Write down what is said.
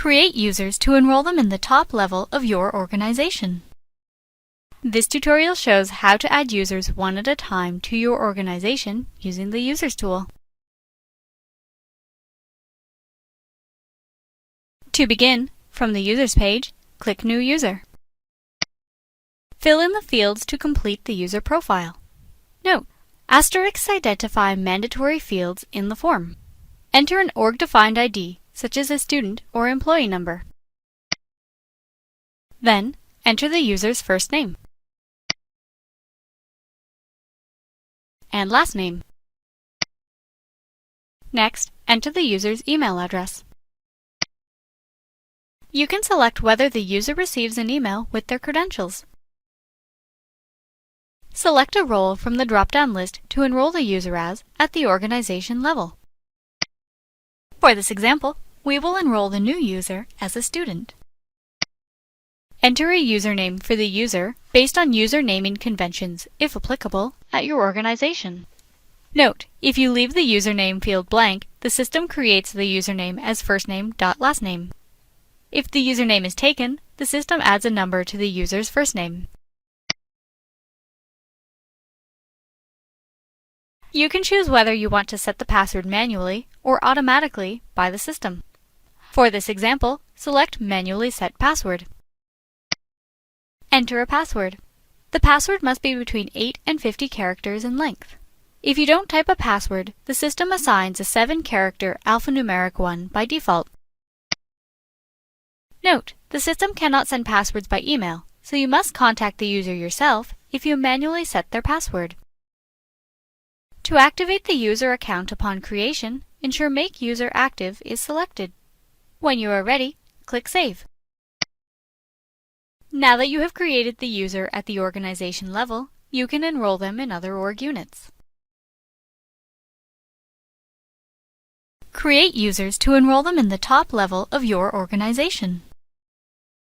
Create users to enroll them in the top level of your organization. This tutorial shows how to add users one at a time to your organization using the Users tool. To begin, from the Users page, click New User. Fill in the fields to complete the user profile. Note: asterisks identify mandatory fields in the form. Enter an org-defined ID, such as a student or employee number. Then, enter the user's first name and last name. Next, enter the user's email address. You can select whether the user receives an email with their credentials. Select a role from the drop-down list to enroll the user as at the organization level. For this example, we will enroll the new user as a student. Enter a username for the user based on user naming conventions, if applicable, at your organization. Note: if you leave the username field blank, the system creates the username as firstname.lastname. If the username is taken, the system adds a number to the user's first name. You can choose whether you want to set the password manually or automatically by the system. For this example, select Manually Set Password. Enter a password. The password must be between 8 and 50 characters in length. If you don't type a password, the system assigns a 7-character alphanumeric one by default. Note: the system cannot send passwords by email, so you must contact the user yourself if you manually set their password. To activate the user account upon creation, ensure Make User Active is selected. When you are ready, click Save. Now that you have created the user at the organization level, you can enroll them in other org units. Create users to enroll them in the top level of your organization.